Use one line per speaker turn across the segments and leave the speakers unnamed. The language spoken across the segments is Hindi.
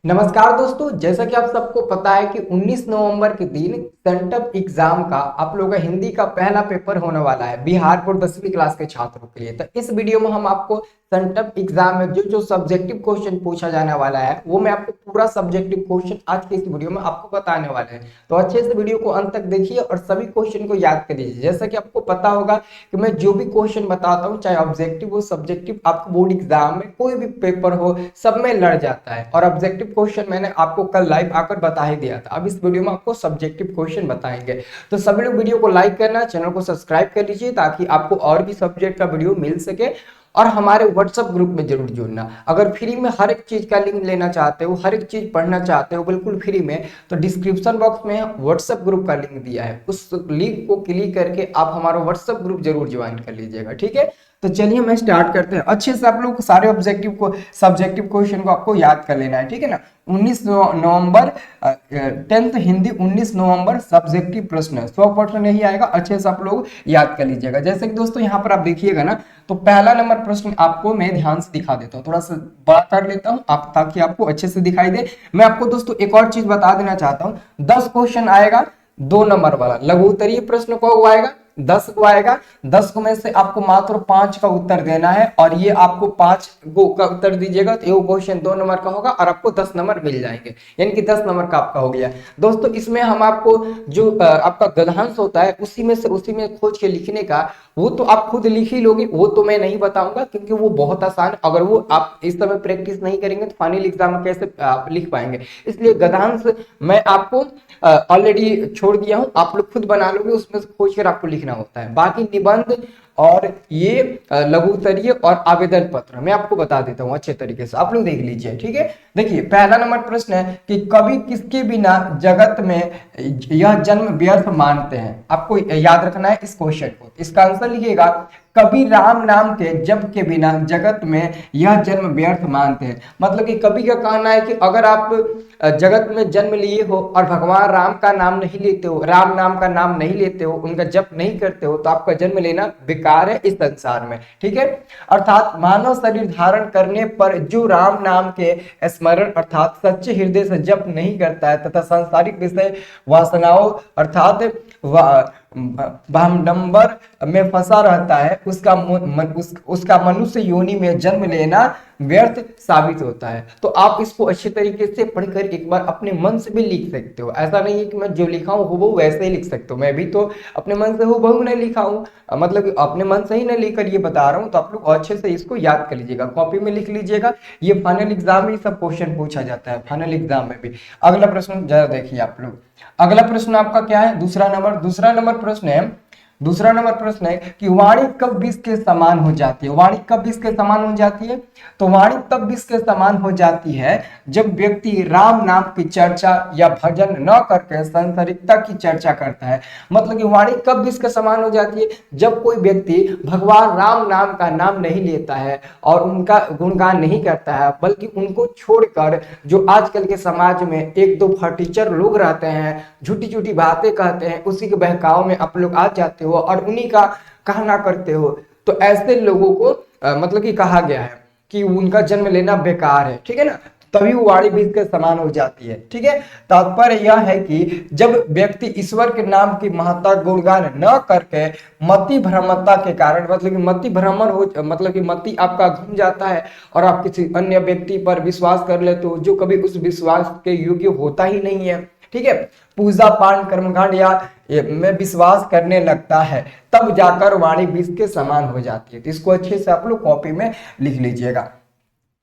नमस्कार दोस्तों, जैसा कि आप सबको पता है कि 19 नवंबर के दिन सेंटअप एग्जाम का आप लोगों का हिंदी का पहला पेपर होने वाला है बिहार बोर्ड 10वीं क्लास के छात्रों के लिए। तो इस वीडियो में हम आपको सेंटअप एग्जाम में जो जो सब्जेक्टिव क्वेश्चन पूछा जाने वाला है वो मैं आपको पूरा सब्जेक्टिव क्वेश्चन आज के इस वीडियो में आपको बताने वाले हैं। तो अच्छे से वीडियो को अंत तक देखिए और सभी क्वेश्चन को याद कर लीजिए। जैसा कि आपको पता होगा कि मैं जो भी क्वेश्चन बताता हूँ, चाहे ऑब्जेक्टिव हो सब्जेक्टिव, आपको बोर्ड एग्जाम में कोई भी पेपर हो सब में लड़ जाता है। और ऑब्जेक्टिव क्वेश्चन मैंने आपको कल लाइव आकर बता ही दिया था। अब इस वीडियो में आपको सब्जेक्टिव क्वेश्चन बताएंगे। तो सभी लोग वीडियो को लाइक करना, चैनल को सब्सक्राइब कर लीजिए ताकि आपको और भी सब्जेक्ट का वीडियो मिल सके। और हमारे व्हाट्सएप ग्रुप में जरूर जुड़ना। अगर फ्री में हर एक चीज का लिंक लेना चाहते हो, हर एक चीज पढ़ना चाहते हो बिल्कुल फ्री में, तो डिस्क्रिप्शन बॉक्स में व्हाट्सएप ग्रुप का लिंक दिया है, उस लिंक को क्लिक करके आप हमारा व्हाट्सएप ग्रुप जरूर ज्वाइन कर लीजिएगा। ठीक है, तो चलिए मैं स्टार्ट करते हैं। अच्छे से आप लोग सारे ऑब्जेक्टिव को सब्जेक्टिव क्वेश्चन को आपको याद कर लेना है, ठीक है ना। 19 नवंबर 10th हिंदी 19 नवंबर सब्जेक्टिव प्रश्न 100% नहीं आएगा। अच्छे से आप लोग याद कर लीजिएगा। जैसे कि दोस्तों यहाँ पर आप देखिएगा ना, तो पहला नंबर प्रश्न आपको मैं ध्यान से दिखा देता हूँ, थोड़ा सा बड़ा कर लेता हूँ आप ताकि आपको अच्छे से दिखाई दे। मैं आपको दोस्तों एक और चीज बता देना चाहता हूँ, 10 क्वेश्चन आएगा। 2 नंबर वाला लघु उत्तरीय प्रश्न को आएगा, 10 को आएगा। 10 को में से आपको मात्र 5 का उत्तर देना है और ये आपको 5 को का उत्तर दीजिएगा तो ये क्वेश्चन 2 नंबर का होगा और आपको 10 नंबर मिल जाएंगे, यानी कि 10 नंबर का आपका हो गया। दोस्तों इसमें हम आपको जो आपका गद्यांश होता है उसी में खोज के लिखने का, वो तो आप खुद लिख ही लोगे, वो तो मैं नहीं बताऊंगा क्योंकि वो बहुत आसान। अगर वो आप इस समय प्रैक्टिस नहीं करेंगे तो फाइनल एग्जाम में कैसे आप लिख पाएंगे। इसलिए गद्यांश मैं आपको ऑलरेडी छोड़ दिया हूं, आप लोग खुद बना लोगे, उसमें से खोज कर आपको लिखना होता है। बाकी निबंध और ये लघु उत्तरीय और आवेदन पत्र मैं आपको बता देता हूं अच्छे तरीके से, आप लोग देख लीजिए। ठीक है, देखिए पहला नंबर प्रश्न है कि कवि किसके बिना जगत में यह जन्म व्यर्थ मानते हैं। आपको याद रखना है इस क्वेश्चन को। इसका आंसर लिखिएगा, कवि राम नाम के जप के बिना जगत में यह जन्म व्यर्थ मानते हैं। मतलब कि कवि का कहना है कि अगर आप जगत में जन्म लिए हो और भगवान राम का नाम नहीं लेते हो, राम नाम का नाम नहीं लेते हो, उनका जप नहीं करते हो, तो आपका जन्म लेना बेकार है इस संसार में। ठीक है, अर्थात मानव शरीर धारण करने पर जो राम नाम के स्मरण अर्थात सच्चे हृदय से जप नहीं करता है तथा सांसारिक विषय वासनाओं अर्थात भामडंबर में फंसा रहता है, उसका मनुष्य योनि में जन्म लेना व्यर्थ साबित होता है। तो आप इसको अच्छे तरीके से पढ़कर एक बार अपने मन से भी लिख सकते हो। ऐसा नहीं है कि मैं जो लिखा हूं वो वैसे ही लिख सकते हो, मैं भी तो अपने मन से हूबहू नहीं लिखा हूं, मतलब अपने मन से ही नहीं लिखकर ये बता रहा हूं। तो आप लोग अच्छे से इसको याद कर लीजिएगा, कॉपी में लिख लीजिएगा। ये फाइनल एग्जाम में सब क्वेश्चन पूछा जाता है, फाइनल एग्जाम में भी। अगला प्रश्न जरा देखिए आप लोग। अगला प्रश्न आपका क्या है, दूसरा नंबर प्रश्न है कि वाणी कब विष के समान हो जाती है। वाणी कब विष के समान हो जाती है, तो वाणी तब विष के समान हो जाती है जब व्यक्ति राम नाम की चर्चा या भजन न करके सांसारिकता की चर्चा करता है। मतलब कि वाणी कब विष के समान हो जाती है, जब कोई व्यक्ति भगवान राम नाम का नाम नहीं लेता है और उनका गुणगान नहीं करता है, बल्कि उनको छोड़कर जो आजकल के समाज में एक दो फटीचर लोग रहते हैं, झूठी झूठी बातें कहते हैं, उसी के बहकाव में आप लोग आ जाते हो और उन्हीं का कहना करते हो। तो ऐसे लोगों को मतलब कि कहा गया है कि उनका जन्म लेना बेकार है। ठीक है ना, तभी वो वाणी बीज के समान हो जाती है। ठीक है, तात्पर्य यह है कि जब व्यक्ति ईश्वर के नाम की महत्ता गुणगान न करके मति भ्रमता के कारण, मतलब कि मति भ्रमण हो, मतलब कि मति आपका घूम जाता है और आप किसी अन्य व्यक्ति पर विश्वास कर लेते हो जो कभी उस विश्वास के योग्य होता ही नहीं है। ठीक है, पूजा पाठ कर्मकांड या में विश्वास करने लगता है, तब जाकर वाणी विष के समान हो जाती है। तो इसको अच्छे से आप लोग कॉपी में लिख लीजिएगा।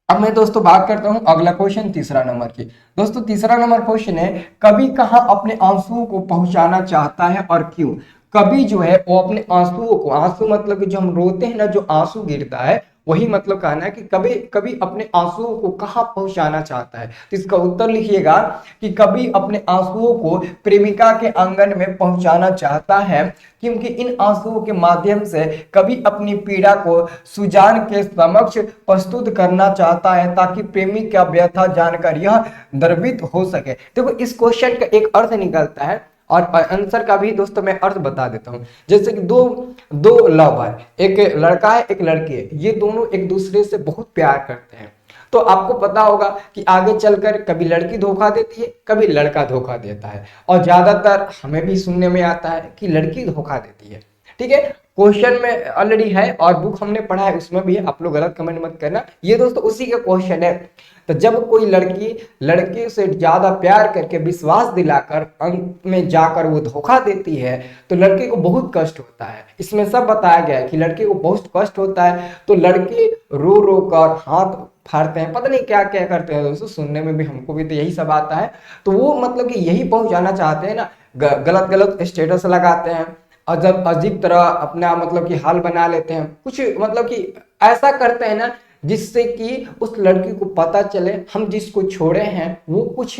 अब मैं दोस्तों बात करता हूं अगला क्वेश्चन तीसरा नंबर की। दोस्तों तीसरा नंबर क्वेश्चन है, कवि कहां अपने आंसुओं को पहुंचाना चाहता है और क्यों। कवि जो है वो अपने आंसुओं को, आंसू मतलब कि जो हम रोते हैं ना, जो आंसू गिरता है, वही मतलब कहना है कि कभी कभी अपने आंसुओं को कहां पहुंचाना चाहता है। तो इसका उत्तर लिखिएगा कि कभी अपने आंसुओं को प्रेमिका के आंगन में पहुंचाना चाहता है, क्योंकि इन आंसुओं के माध्यम से कभी अपनी पीड़ा को सुजान के समक्ष प्रस्तुत करना चाहता है ताकि प्रेमी का व्यथा जानकर यह द्रवित हो सके। देखो इस क्वेश्चन का एक अर्थ निकलता है और आंसर का भी दोस्तों मैं अर्थ बता देता हूं। जैसे कि दो दो लव है, एक लड़का है एक लड़की है, ये दोनों एक दूसरे से बहुत प्यार करते हैं। तो आपको पता होगा कि आगे चलकर कभी लड़की धोखा देती है, कभी लड़का धोखा देता है, और ज्यादातर हमें भी सुनने में आता है कि लड़की धोखा देती है। ठीक है, क्वेश्चन में ऑलरेडी है और बुक हमने पढ़ा है उसमें भी है, आप लोग गलत कमेंट मत करना। ये दोस्तों उसी का क्वेश्चन है। तो जब कोई लड़की लड़के से ज्यादा प्यार करके विश्वास दिलाकर अंत में जाकर वो धोखा देती है तो लड़के को बहुत कष्ट होता है। इसमें सब बताया गया है कि लड़के को बहुत कष्ट होता है, तो लड़के रो रो कर हाथ फाड़ते हैं, पता नहीं क्या क्या करते हैं दोस्तों, सुनने में भी हमको भी तो यही सब आता है। तो वो मतलब कि यही पहुंचाना चाहते हैं ना, गलत गलत स्टेटस लगाते हैं, अजब अजीब तरह अपना मतलब कि हाल बना लेते हैं, कुछ मतलब कि ऐसा करते हैं ना जिससे कि उस लड़की को पता चले हम जिसको छोड़े हैं वो कुछ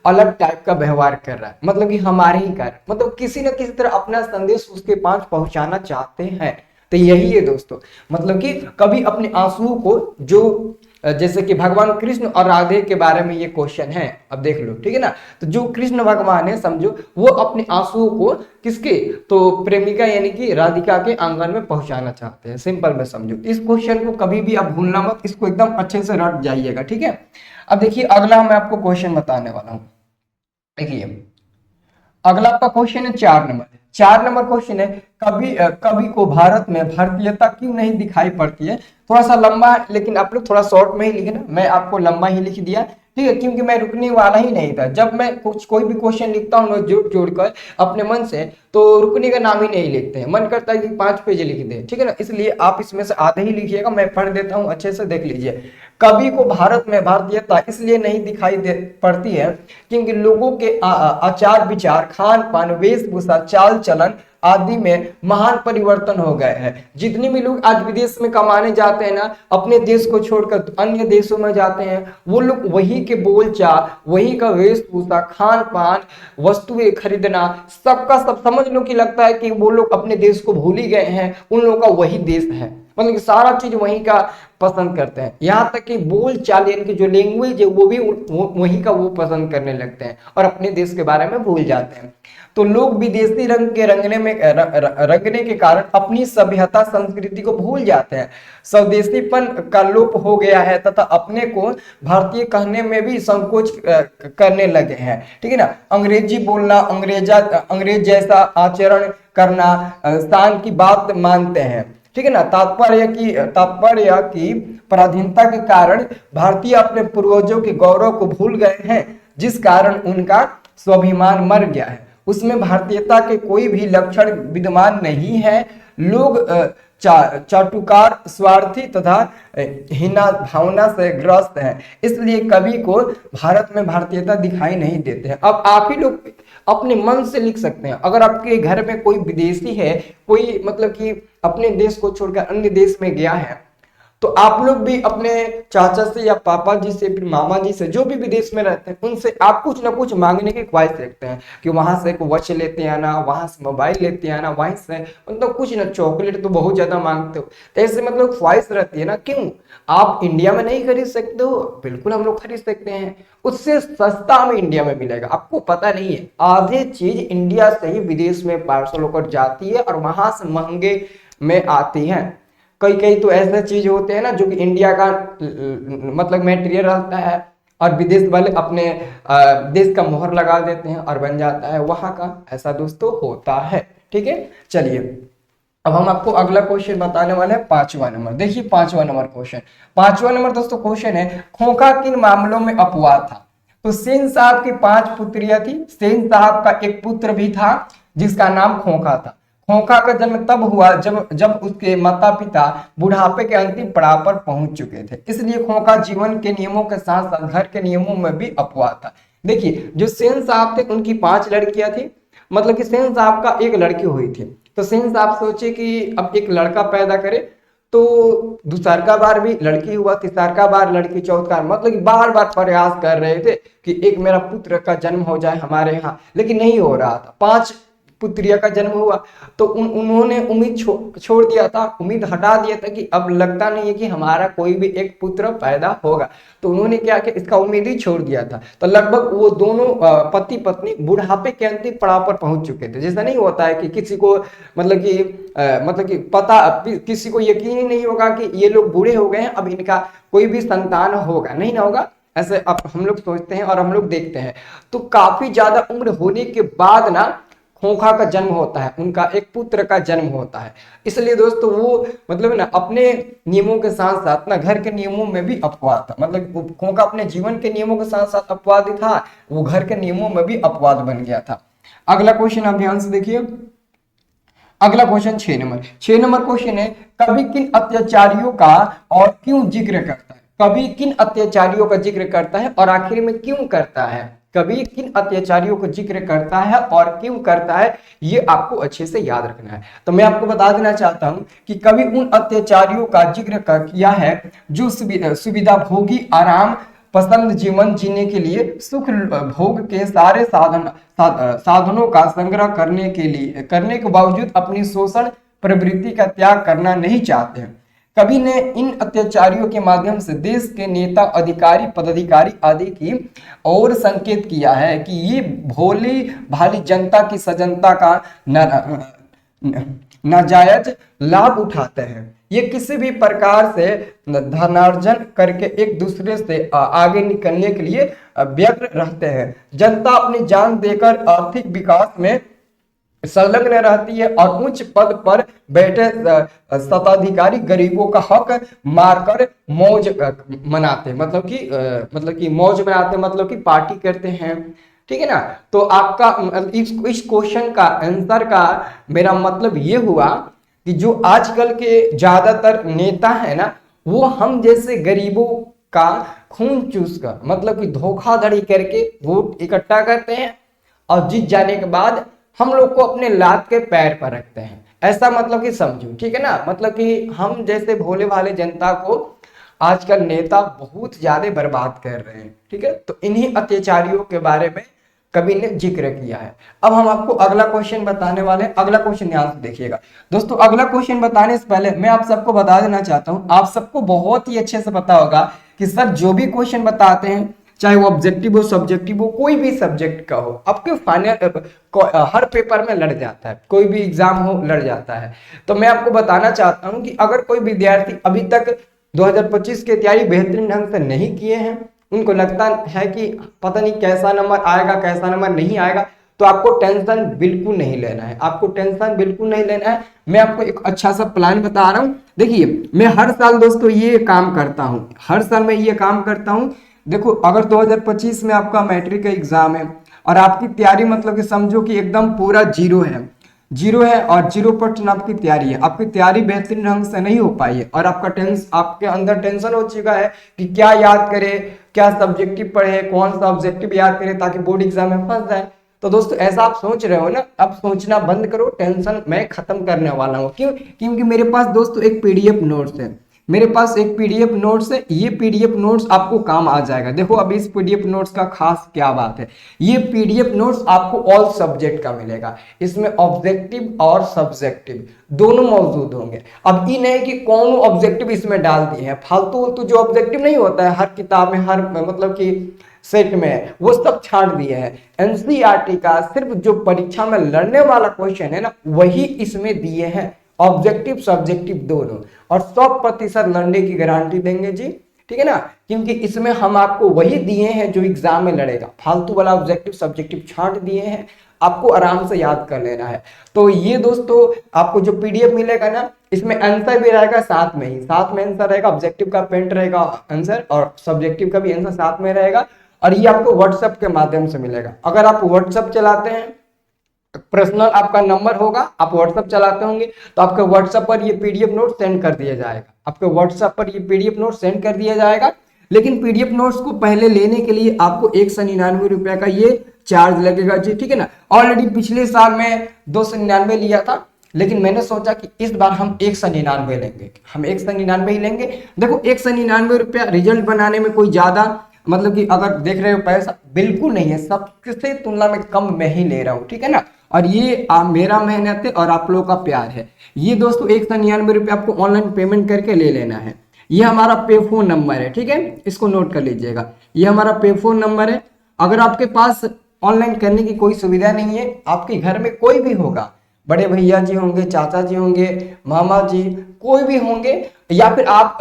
अलग टाइप का व्यवहार कर रहा है, मतलब कि हमारे ही कारण, मतलब किसी न किसी तरह अपना संदेश उसके पास पहुंचाना चाहते हैं। तो यही है दोस्तों, मतलब कि कभी अपने आंसुओं को जो जैसे कि भगवान कृष्ण और राधे के बारे में ये क्वेश्चन है, अब देख लो, ठीक है ना। तो जो कृष्ण भगवान है समझो, वो अपने आंसुओं को किसके, तो प्रेमिका यानी कि राधिका के आंगन में पहुंचाना चाहते हैं, सिंपल में समझो। इस क्वेश्चन को कभी भी आप भूलना मत, इसको एकदम अच्छे से रट जाइएगा, ठीक है। अब देखिए अगला मैं आपको क्वेश्चन बताने वाला हूं। देखिए अगला आपका क्वेश्चन है 4 नंबर। 4 नंबर क्वेश्चन है, कवि को भारत में भारतीयता क्यों नहीं दिखाई पड़ती है। थोड़ा सा लंबा है लेकिन आप लोग थोड़ा शॉर्ट में ही लिखे ना, मैं आपको लंबा ही लिख दिया, ठीक है, क्योंकि मैं रुकने वाला ही नहीं था। जब मैं कोई भी क्वेश्चन लिखता हूँ ना जोड़ जोड़ कर अपने मन से, तो रुकने का नाम ही नहीं लिखते हैं, मन करता है कि 5 पेज लिख दे, ठीक है ना। इसलिए आप इसमें से आधे ही लिखिएगा, मैं पढ़ देता हूँ, अच्छे से देख लीजिए। कवि को भारत में भारतीयता इसलिए नहीं दिखाई दे पड़ती है क्योंकि लोगों के आचार विचार, खान पान, वेशभूषा, चाल चलन आदि में महान परिवर्तन हो गए हैं। जितने भी लोग आज विदेश में कमाने जाते हैं ना, अपने देश को छोड़कर अन्य देशों में जाते हैं, वो लोग वही के बोलचाल, वही का वेशभूषा, खान पान, वस्तुएं खरीदना, सबका सब समझ लो कि लगता है कि वो लोग अपने देश को भूल ही गए हैं, उन लोगों का वही देश है, मतलब कि सारा चीज वहीं का पसंद करते हैं। यहाँ तक कि बोल चाल यानी कि जो लैंग्वेज है वो भी वहीं का वो पसंद करने लगते हैं और अपने देश के बारे में भूल जाते हैं। तो लोग विदेशी रंग के रंगने के कारण अपनी सभ्यता संस्कृति को भूल जाते हैं। स्वदेशीपन का लोप हो गया है तथा अपने को भारतीय कहने में भी संकोच करने लगे हैं, ठीक है ना। अंग्रेजी बोलना, अंग्रेज जैसा आचरण करना शान की बात मानते हैं, ठीक है ना। तात्पर्य की पराधीनता के कारण भारतीय अपने पूर्वजों के गौरव को भूल गए हैं, जिस कारण उनका स्वाभिमान मर गया है, उसमें भारतीयता के कोई भी लक्षण विद्यमान नहीं है। लोग चाटुकार, स्वार्थी तथा हीना भावना से ग्रस्त हैं, इसलिए कवि को भारत में भारतीयता दिखाई नहीं देते हैं। अब आप ही लोग अपने मन से लिख सकते हैं, अगर आपके घर में कोई विदेशी है, कोई मतलब कि अपने देश को छोड़कर अन्य देश में गया है, तो आप लोग भी अपने चाचा से या पापा जी से, फिर मामा जी से, जो भी विदेश में रहते हैं, उनसे आप कुछ ना कुछ मांगने की ख्वाहिश रखते हैं कि वहां से एक वॉच लेते आना, वहां से मोबाइल लेते आना, वहीं से मतलब कुछ ना, चॉकलेट तो बहुत ज्यादा मांगते हो, तो ऐसे मतलब ख्वाहिश रहती है ना। क्यों आप इंडिया में नहीं खरीद सकते हो? बिल्कुल हम लोग खरीद सकते हैं, उससे सस्ता हमें इंडिया में मिलेगा। आपको पता नहीं है, आधे चीज इंडिया से ही विदेश में पार्सल होकर जाती है और वहां से महंगे में आती है। कई कई तो ऐसे चीज होते हैं ना जो कि इंडिया का मतलब मटेरियल रहता है और विदेश वाले अपने देश का मोहर लगा देते हैं और बन जाता है वहां का, ऐसा दोस्तों होता है, ठीक है। चलिए अब हम आपको अगला क्वेश्चन बताने वाले हैं 5वां नंबर। देखिए 5वां नंबर क्वेश्चन, 5वां नंबर दोस्तों क्वेश्चन है, खोखा किन मामलों में अपवाद था। तो सेन साहब की 5 पुत्रियां थी, सेन साहब का एक पुत्र भी था जिसका नाम खोखा था। खोखा का जन्म तब हुआ जब उसके माता पिता बुढ़ापे के अंतिम पड़ाव पर पहुंच चुके थे, इसलिए खोखा जीवन के नियमों के साथ साथ घर के नियमों में भी अपवाद था। देखिए जो सेन साहब थे उनकी 5 लड़कियां थी, मतलब कि सेन साहब का एक लड़की हुई थी, तो सेन साहब सोचे कि अब एक लड़का पैदा करे, तो दूसरा बार भी लड़की हुआ, तीसरा बार लड़की, चौथा, मतलब कि बार बार प्रयास कर रहे थे कि एक मेरा पुत्र का जन्म हो जाए हमारे यहाँ, लेकिन नहीं हो रहा था। 5 पुत्रिया का जन्म हुआ। तो उन्होंने उम्मीद छोड़ दिया था, उम्मीद हटा दिया था कि अब लगता नहीं है कि हमारा कोई भी एक पुत्र पैदा होगा। तो उन्होंने क्या किया, इसका उम्मीद ही छोड़ दिया था। तो लगभग वो दोनों पति पत्नी बुढ़ापे के अंतिम पड़ाव पर पहुंच चुके थे। जैसा नहीं होता है कि किसी को मतलब कि पता किसी को यकीन ही नहीं होगा कि ये लोग बूढ़े हो गए हैं, अब इनका कोई भी संतान होगा नहीं ना होगा, ऐसे अब हम लोग सोचते हैं और हम लोग देखते हैं। तो काफी ज्यादा उम्र होने के बाद ना खोखा का जन्म होता है, उनका एक पुत्र का जन्म होता है। इसलिए दोस्तों वो मतलब ना अपने नियमों के साथ साथ ना घर के नियमों में भी अपवाद था। मतलब खोखा अपने जीवन के नियमों के साथ साथ अपवादी था, वो घर के नियमों में भी अपवाद बन गया था। अगला क्वेश्चन आप ध्यान से देखिए। अगला क्वेश्चन 6 नंबर क्वेश्चन है, कवि किन अत्याचारियों का और क्यों जिक्र करता है? कवि किन अत्याचारियों का जिक्र करता है और आखिर में क्यों करता है? कवि किन अत्याचारियों को जिक्र करता है और क्यों करता है, ये आपको अच्छे से याद रखना है। तो मैं आपको बता देना चाहता हूं कि कवि उन अत्याचारियों का जिक्र किया है जो सुविधा भोगी आराम पसंद जीवन जीने के लिए सुख भोग के सारे साधनों का संग्रह करने के बावजूद अपनी शोषण प्रवृत्ति का त्याग करना नहीं चाहते हैं। कवि ने इन अत्याचारियों के माध्यम से देश के नेता अधिकारी पदाधिकारी आदि की और संकेत किया है कि ये भोली भाली जनता की सजनता का नाजायज लाभ उठाते हैं। ये किसी भी प्रकार से धनार्जन करके एक दूसरे से आगे निकलने के लिए व्यग्र रहते हैं। जनता अपनी जान देकर आर्थिक विकास में संलग्न रहती है और उच्च पद पर बैठे सत्ताधिकारी गरीबों का हक मारकर मौज मनाते, मतलब कि मौज मनाते, मतलब कि पार्टी करते हैं। ठीक है ना। तो आपका इस क्वेश्चन का आंसर का मेरा मतलब ये हुआ कि जो आजकल के ज्यादातर नेता है ना, वो हम जैसे गरीबों का खून चूस कर, मतलब कि धोखाधड़ी करके वोट इकट्ठा करते हैं और जीत जाने के बाद हम लोग को अपने लात के पैर पर रखते हैं। ऐसा मतलब कि समझो, ठीक है ना। मतलब कि हम जैसे भोले भाले जनता को आजकल नेता बहुत ज्यादा बर्बाद कर रहे हैं। ठीक है, तो इन्हीं अत्याचारियों के बारे में कवि ने जिक्र किया है। अब हम आपको अगला क्वेश्चन बताने वाले हैं। अगला क्वेश्चन ध्यान से देखिएगा दोस्तों। अगला क्वेश्चन बताने से पहले मैं आप सबको बता देना चाहता हूं, आप सबको बहुत ही अच्छे से पता होगा कि सर जो भी क्वेश्चन बताते हैं, चाहे वो ऑब्जेक्टिव हो सब्जेक्टिव हो, कोई भी सब्जेक्ट का हो, आपके फाइनल हर पेपर में लड़ जाता है, कोई भी एग्जाम हो लड़ जाता है। तो मैं आपको बताना चाहता हूं कि अगर कोई विद्यार्थी अभी तक 2025 की तैयारी बेहतरीन ढंग से नहीं किए हैं, उनको लगता है कि पता नहीं कैसा नंबर आएगा कैसा नंबर नहीं आएगा, तो आपको टेंशन बिल्कुल नहीं लेना है, आपको टेंशन बिल्कुल नहीं लेना है। मैं आपको एक अच्छा सा प्लान बता रहा हूं। देखिए मैं हर साल दोस्तों ये काम करता हूं, हर साल मैं ये काम करता हूं। देखो अगर 2025 में आपका मैट्रिक का एग्जाम है और आपकी तैयारी मतलब कि समझो कि एकदम पूरा जीरो है और 0% आपकी तैयारी है, आपकी तैयारी बेहतरीन ढंग से नहीं हो पाई है और आपके अंदर टेंशन हो चुका है कि क्या याद करे, क्या सब्जेक्टिव पढ़े, कौन सा ऑब्जेक्टिव याद करे ताकि बोर्ड एग्जाम में फंस जाए। तो दोस्तों ऐसा आप सोच रहे हो ना, अब सोचना बंद करो, टेंशन मैं खत्म करने वाला हूँ। क्यों? क्योंकि मेरे पास दोस्तों एक पीडीएफ नोट्स है, मेरे पास एक पीडीएफ नोट्स है। ये पीडीएफ नोट्स आपको काम आ जाएगा। देखो अब इस पीडीएफ नोट्स का खास क्या बात है, ये पीडीएफ नोट्स आपको ऑल सब्जेक्ट का मिलेगा। इसमें ऑब्जेक्टिव और सब्जेक्टिव दोनों मौजूद होंगे। अब ये नहीं कि कौन ऑब्जेक्टिव इसमें डाल दिए हैं, फालतू तो जो ऑब्जेक्टिव नहीं होता है हर किताब में, हर मतलब कि सेट में, वो सब छांट दिए हैं। एनसीईआरटी का सिर्फ जो परीक्षा में लड़ने वाला क्वेश्चन है ना, वही इसमें दिए हैं, ऑब्जेक्टिव सब्जेक्टिव दोनों, और 100% लड़ने की गारंटी देंगे जी। ठीक है ना, क्योंकि इसमें हम आपको वही दिए हैं जो एग्जाम में लड़ेगा, फालतू वाला ऑब्जेक्टिव सब्जेक्टिव छांट दिए हैं, आपको आराम से याद कर लेना है। तो ये दोस्तों आपको जो पीडीएफ मिलेगा ना, इसमें आंसर भी रहेगा साथ में ही, साथ में आंसर रहेगा, ऑब्जेक्टिव का प्रिंट रहेगा आंसर और सब्जेक्टिव का भी आंसर साथ में रहेगा, और ये आपको व्हाट्सएप के माध्यम से मिलेगा। अगर आप व्हाट्सएप चलाते हैं, पर्सनल आपका नंबर होगा, आप व्हाट्सएप चलाते होंगे, तो आपके व्हाट्सएप पर ये पीडीएफ नोट सेंड कर दिया जाएगा, आपके व्हाट्सएप पर ये पीडीएफ नोट सेंड कर दिया जाएगा। लेकिन पीडीएफ नोट्स को पहले लेने के लिए आपको 199 रुपया का ये चार्ज लगेगा जी। ठीक है ना, ऑलरेडी पिछले साल में 299 लिया था, लेकिन मैंने सोचा कि इस बार हम 199 लेंगे, हम 199 ही लेंगे। देखो 199 रुपया रिजल्ट बनाने में कोई ज्यादा मतलब कि अगर देख रहे हो पैसा बिल्कुल नहीं है, सबसे तुलना में कम मैं ही ले रहा हूँ। ठीक है ना, और ये मेरा मेहनत है और आप लोगों का प्यार है। ये दोस्तों 199 आपको ऑनलाइन पेमेंट करके ले लेना है। ये हमारा पे फोन नंबर है, ठीक है, इसको नोट कर लीजिएगा। ये हमारा पे फोन नंबर है। अगर आपके पास ऑनलाइन करने की कोई सुविधा नहीं है, आपके घर में कोई भी होगा, बड़े भैया जी होंगे, चाचा जी होंगे, मामा जी, कोई भी होंगे, या फिर आप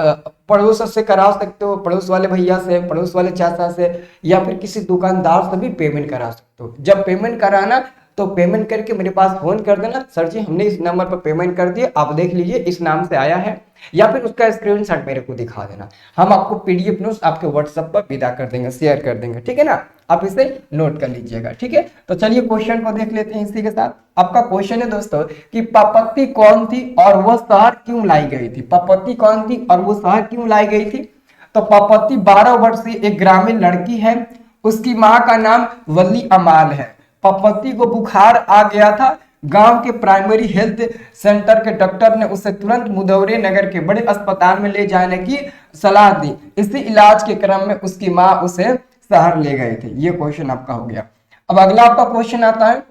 पड़ोस से करा सकते हो, पड़ोस वाले भैया से, पड़ोस वाले चाचा से, या फिर किसी दुकानदार से भी पेमेंट करा सकते हो। जब पेमेंट कराना तो पेमेंट करके मेरे पास फोन कर देना, सर जी हमने इस नंबर पर पेमेंट कर दिया, आप देख लीजिए इस नाम से आया है, या फिर उसका स्क्रीनशॉट मेरे को दिखा देना। हम आपको पीडीएफ नोट्स आपके व्हाट्सएप पर विदा कर देंगे, शेयर कर देंगे, ठीक है ना। आप इसे नोट कर लीजिएगा, ठीक है। तो चलिए क्वेश्चन को देख लेते हैं इसी के साथ। आपका क्वेश्चन है दोस्तों कि पापत्ती कौन थी और वह शहर क्यों लाई गई थी। पापत्ती कौन थी और वो शहर क्यों लाई गई थी। तो पापत्ती 12 वर्षीय एक ग्रामीण लड़की है, उसकी माँ का नाम वली अमाल है। पापत्ती को बुखार आ गया था। गांव के प्राइमरी हेल्थ सेंटर के डॉक्टर ने उसे तुरंत मुदौरे नगर के बड़े अस्पताल में ले जाने की सलाह दी। इसी इलाज के क्रम में उसकी माँ उसे शहर ले गए थे। ये क्वेश्चन आपका हो गया। अब अगला आपका क्वेश्चन आता है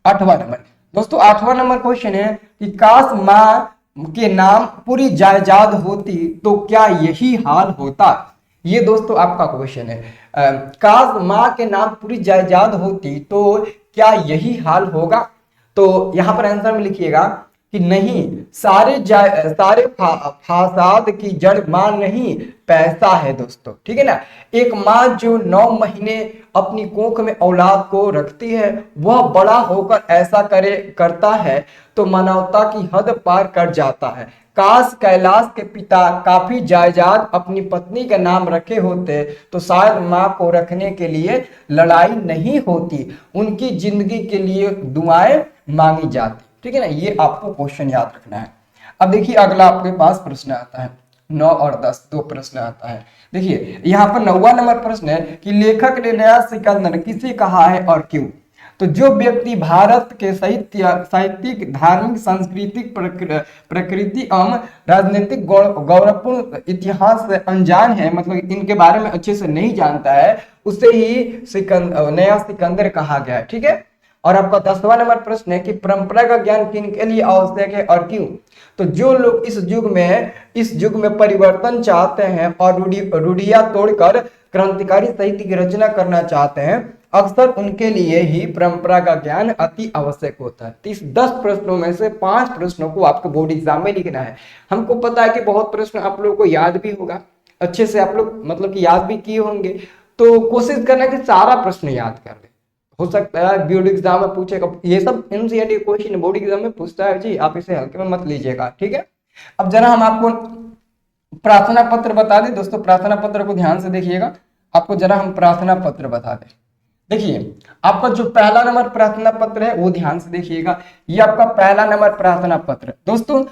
8वां नंबर। दोस्तों 8वां नंबर क्वेश्चन है कि काश माँ के नाम पूरी जायदाद होती तो क्या यही हाल होता। ये दोस्तों आपका क्वेश्चन है। काश माँ के नाम पूरी जायदाद होती तो क्या यही हाल होगा। तो यहां पर आंसर में लिखिएगा कि नहीं, सारे फासाद की जड़ मां नहीं, पैसा है दोस्तों, ठीक है ना। एक मां जो 9 महीने अपनी कोख में औलाद को रखती है, वह बड़ा होकर ऐसा करता है तो मानवता की हद पार कर जाता है। काश कैलाश के पिता काफी जायदाद अपनी पत्नी का नाम रखे होते तो शायद मां को रखने के लिए लड़ाई नहीं होती, उनकी जिंदगी के लिए दुआएं मांगी जाती, ठीक है ना। ये आपको क्वेश्चन याद रखना है। अब देखिए अगला आपके पास प्रश्न आता है 9 और 10, 2 प्रश्न आता है। देखिए यहाँ पर 9वां नंबर प्रश्न है कि लेखक ने नया सिकंदर किसे कहा है और क्यों। तो जो व्यक्ति भारत के साहित्यिक, धार्मिक, सांस्कृतिक, प्रकृति एवं राजनीतिक गौरवपूर्ण इतिहास से अनजान है, मतलब इनके बारे में अच्छे से नहीं जानता है, उसे ही नया सिकंदर कहा गया है, ठीक है। और आपका 10वां नंबर प्रश्न है कि परंपरा का ज्ञान किनके लिए आवश्यक है और क्यों। तो जो लोग इस युग में परिवर्तन चाहते हैं और रूढ़ियां तोड़कर क्रांतिकारी साहित्य की रचना करना चाहते हैं, अक्सर उनके लिए ही परंपरा का ज्ञान अति आवश्यक होता है। तो इस 10 प्रश्नों में से 5 प्रश्नों को आपको बोर्ड एग्जाम में लिखना है। हमको पता है कि बहुत प्रश्न आप लोगों को याद भी होगा, अच्छे से आप लोग मतलब कि याद भी किए होंगे, तो कोशिश करना कि सारा प्रश्न याद कर ले। हो सकता है बोर्ड एग्जाम में पूछेगा, ये सब एनसीईआरटी क्वेश्चन बोर्ड एग्जाम में पूछता है जी, आप इसे हल्के में मत लीजिएगा, ठीक है। अब जरा हम आपको प्रार्थना पत्र बता दें दोस्तों, प्रार्थना पत्र को ध्यान से देखिएगा। आपको जरा हम प्रार्थना पत्र बता दें। देखिए आपका जो पहला नंबर प्रार्थना पत्र है वो ध्यान से देखिएगा। ये आपका पहला नंबर प्रार्थना पत्र दोस्तों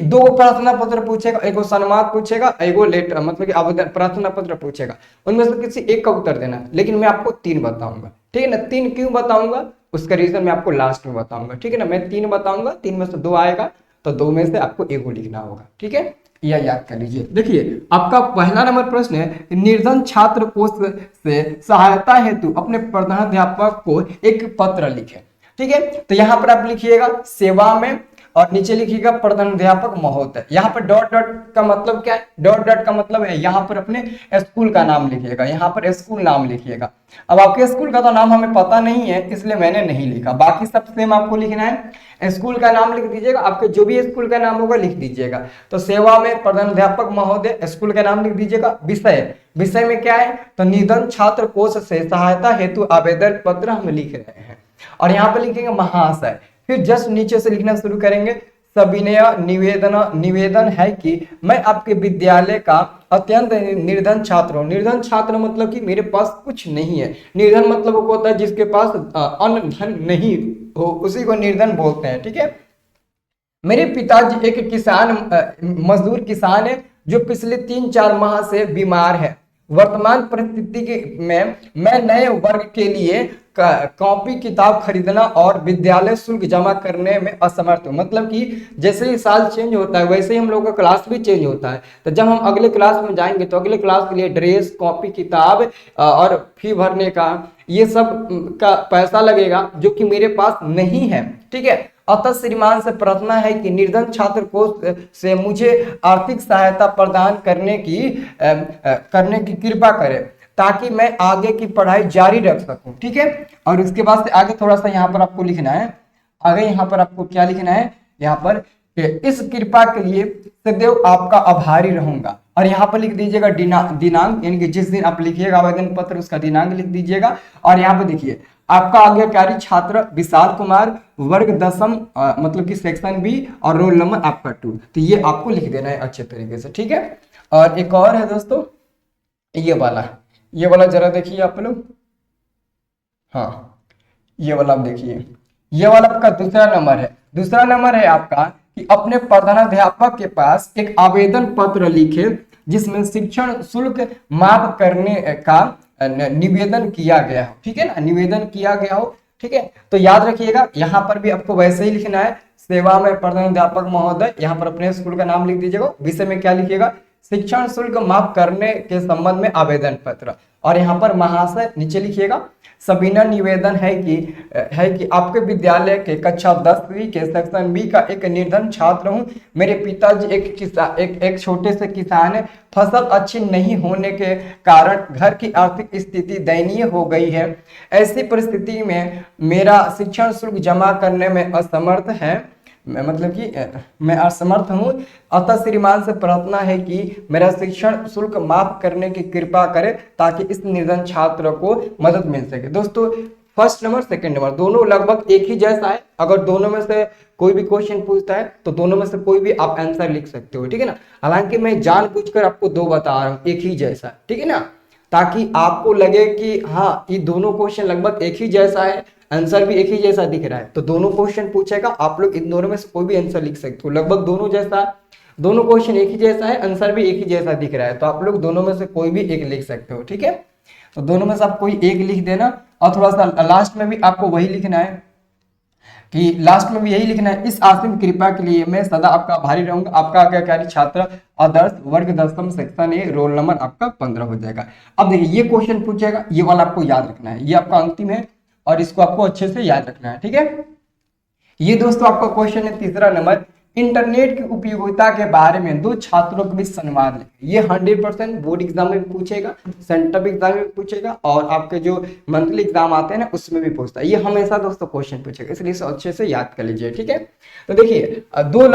2 प्रार्थना पत्र पूछेगा, एगो सम्मान पूछेगा, एगो लेटर मतलब कि आवेदन प्रार्थना पत्र पूछेगा, उनमें से किसी एक का उत्तर देना है। लेकिन मैं आपको 3 बताऊंगा, ठीक है ना। 3 क्यों बताऊंगा उसका रीजन मैं आपको लास्ट में बताऊंगा, ठीक है ना। मैं 3 बताऊंगा, 3 में से 2 आएगा तो 2 में से आपको एगो लिखना होगा, ठीक है। यह याद कर लीजिए। देखिए आपका पहला नंबर प्रश्न है निर्धन छात्र कोष से सहायता हेतु अपने प्रधानाध्यापक को एक पत्र लिखे, ठीक है। तो यहाँ पर आप लिखिएगा सेवा में और नीचे लिखिएगा प्रधानाध्यापक महोदय। यहाँ पर डॉट डॉट का मतलब क्या है, डॉट डॉट का मतलब है यहाँ पर अपने स्कूल का नाम लिखिएगा, यहाँ पर स्कूल नाम लिखिएगा। अब आपके स्कूल का तो नाम हमें पता नहीं है इसलिए मैंने नहीं लिखा, बाकी सब सेम आपको लिखना है। स्कूल का नाम लिख दीजिएगा, आपके जो भी स्कूल का नाम होगा लिख दीजिएगा। तो सेवा में प्रधानाध्यापक महोदय, स्कूल का नाम लिख दीजिएगा। विषय में क्या है तो निधन छात्र कोष से सहायता हेतु आवेदन पत्र हम लिख रहे हैं। और यहाँ पे लिखेंगे महाशय, फिर जस्ट नीचे से लिखना शुरू करेंगे। सविनय निवेदन है कि मैं आपके विद्यालय का अत्यंत निर्धन छात्र हूँ। निर्धन छात्र मतलब कि मेरे पास कुछ नहीं है। निर्धन मतलब वो होता है जिसके पास अन्न धन नहीं हो, उसी को निर्धन बोलते हैं, ठीक है। मेरे पिताजी एक मजदूर किसान है जो पिछले 3-4 माह से बीमार है। वर्तमान परिस्थिति में मैं नए वर्ग के लिए कॉपी किताब खरीदना और विद्यालय शुल्क जमा करने में असमर्थ हूँ। मतलब कि जैसे ही साल चेंज होता है वैसे ही हम लोगों का क्लास भी चेंज होता है। तो जब हम अगले क्लास में जाएंगे तो अगले क्लास के लिए ड्रेस, कॉपी किताब और फी भरने का ये सब का पैसा लगेगा जो कि मेरे पास नहीं है। ठीक है, अतः श्रीमान से प्रार्थना है कि निर्धन छात्र कोष से मुझे आर्थिक सहायता प्रदान करने की कृपा करें ताकि मैं आगे की पढ़ाई जारी रख सकूं। ठीक है, और उसके बाद से आगे थोड़ा सा यहाँ पर आपको लिखना है। आगे यहाँ पर आपको क्या लिखना है, यहाँ पर इस कृपा के लिए सदैव आपका आभारी रहूंगा। और यहाँ पर लिख दीजिएगा दिनांक, यानी कि जिस दिन आप लिखिएगा आवेदन पत्र उसका दिनांक लिख दीजिएगा। और यहाँ पर देखिए आपका आज्ञाकारी छात्र विशाल कुमार, वर्ग 10वीं मतलब कि सेक्शन बी, और रोल नंबर आपका 2। तो ये आपको लिख देना है अच्छे तरीके से। ठीक है, और एक और है दोस्तों ये वाला जरा देखिए आप लोग। हाँ, ये वाला आप देखिए, ये वाला आपका दूसरा नंबर है। दूसरा नंबर है आपका कि अपने प्रधानाध्यापक के पास एक आवेदन पत्र लिखे जिसमें शिक्षण शुल्क माफ करने का निवेदन किया गया हो। ठीक है ना, निवेदन किया गया हो। ठीक है, तो याद रखिएगा यहाँ पर भी आपको वैसे ही लिखना है, सेवा में प्रधानाध्यापक महोदय, यहाँ पर अपने स्कूल का नाम लिख दीजिएगा। विषय में क्या लिखिएगा, शिक्षण शुल्क माफ करने के संबंध में आवेदन पत्र। और यहाँ पर महाशय नीचे लिखिएगा, सविनय निवेदन है कि आपके विद्यालय के कक्षा 10वीं के सेक्शन बी का एक निर्धन छात्र हूँ। मेरे पिताजी एक छोटे से किसान है। फसल अच्छी नहीं होने के कारण घर की आर्थिक स्थिति दयनीय हो गई है। ऐसी परिस्थिति में मेरा शिक्षण शुल्क जमा करने में असमर्थ है, मतलब कि मैं असमर्थ हूँ। अतः श्रीमान से प्रार्थना है कि मेरा शिक्षण शुल्क माफ करने की कृपा करें ताकि इस निर्धन छात्र को मदद मिल सके। दोस्तों फर्स्ट नंबर सेकंड नंबर दोनों लगभग एक ही जैसा है। अगर दोनों में से कोई भी क्वेश्चन पूछता है तो दोनों में से कोई भी आप आंसर लिख सकते हो। ठीक है ना, हालांकि मैं जानबूझकर आपको दो बता रहा हूँ एक ही जैसा। ठीक है ना, ताकि आपको लगे कि हाँ ये दोनों क्वेश्चन लगभग एक ही जैसा है, आंसर भी एक ही जैसा दिख रहा है। तो दोनों क्वेश्चन पूछेगा, आप लोग इन दोनों में से कोई भी आंसर लिख सकते हो। लगभग दोनों क्वेश्चन एक ही जैसा है, आंसर भी एक ही जैसा दिख रहा है, तो आप लोग दोनों में से कोई भी एक लिख सकते हो। ठीक है, तो दोनों में से आप कोई एक लिख देना। और थोड़ा सा लास्ट में भी आपको वही लिखना है कि लास्ट में भी यही लिखना है, इस आसिम कृपा के लिए मैं सदा आपका आभारी रहूंगा। आपका आज्ञाकारी छात्र आदर्श, वर्ग 10वीं सेक्शन ए, रोल नंबर आपका 15 हो जाएगा। अब देखिए ये क्वेश्चन पूछेगा, ये वाला आपको याद रखना है, ये आपका अंतिम है और इसको आपको अच्छे से याद रखना है। ठीक है, ये दोस्तों आपका क्वेश्चन है तीसरा नंबर, इंटरनेट की उपयोगिता के बारे में दो छात्रों के बीच संवाद लिखें। ये 100% बोर्ड एग्जाम में भी पूछेगा, सेंट्रल एग्जाम में भी पूछेगा और आपके जो मंथली एग्जाम आते हैं ना उसमें भी पूछता है। ये हमेशा दोस्तों क्वेश्चन पूछेगा, इसलिए इसे अच्छे से याद कर लीजिए। ठीक है, तो देखिए दो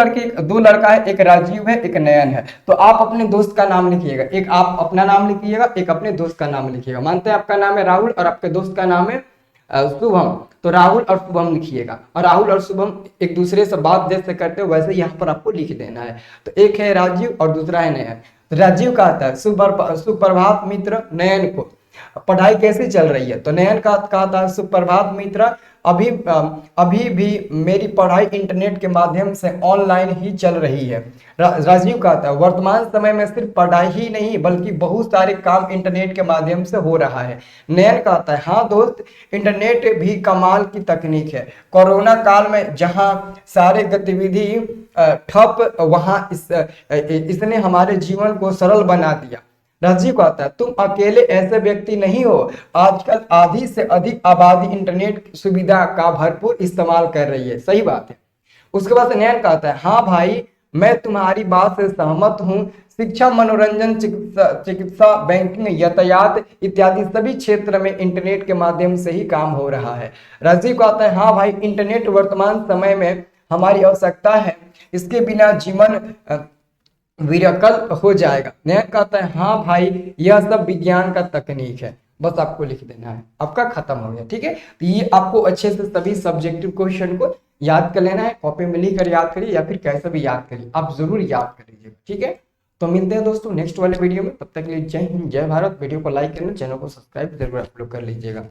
लड़का है, एक राजीव है एक नयन है। तो आप अपने दोस्त का नाम लिखिएगा, एक आप अपना नाम लिखिएगा, एक अपने दोस्त का नाम लिखिएगा। मानते हैं आपका नाम है राहुल और आपके दोस्त का नाम है शुभम, तो राहुल और शुभम लिखिएगा। और राहुल और शुभम एक दूसरे से बात जैसे करते हो वैसे यहाँ पर आपको लिख देना है। तो एक है राजीव और दूसरा है नयन। तो राजीव कहता है सुप्रभात मित्र नयन को, पढ़ाई कैसी चल रही है? तो नयन का कहता है सुप्रभात मित्र, अभी भी मेरी पढ़ाई इंटरनेट के माध्यम से ऑनलाइन ही चल रही है। राजीव कहता है वर्तमान समय में सिर्फ पढ़ाई ही नहीं बल्कि बहुत सारे काम इंटरनेट के माध्यम से हो रहा है। नयन कहता है हाँ दोस्त, इंटरनेट भी कमाल की तकनीक है। कोरोना काल में जहां सारे गतिविधि ठप, वहां इसने हमारे जीवन को सरल बना दिया। राजीव कहता है तुम अकेले ऐसे व्यक्ति नहीं हो, आजकल आधी से अधिक आबादी इंटरनेट सुविधा का भरपूर इस्तेमाल कर रही है। सही बात है। उसके बाद नयन कहता है हाँ भाई, मैं तुम्हारी बात से सहमत हूँ। शिक्षा, मनोरंजन, चिकित्सा, बैंकिंग, यातायात इत्यादि सभी क्षेत्र में इंटरनेट के माध्यम से ही काम हो रहा है। राजीव कहता है हाँ भाई, इंटरनेट वर्तमान समय में हमारी आवश्यकता है, इसके बिना जीवन विकल्प हो जाएगा। नयन कहता है हाँ भाई, यह सब विज्ञान का तकनीक है। बस आपको लिख देना है, आपका खत्म हो गया। ठीक है, तो ये आपको अच्छे से सभी सब्जेक्टिव क्वेश्चन को याद कर लेना है। कॉपी में लिख कर याद करिए या फिर कैसे भी याद करिए, आप जरूर याद कर लीजिएगा। ठीक है, तो मिलते हैं दोस्तों नेक्स्ट वाले वीडियो में। तब तक के लिए जय हिंद, जय भारत। वीडियो को लाइक करना, चैनल को सब्सक्राइब जरूर आप लोग कर लीजिएगा।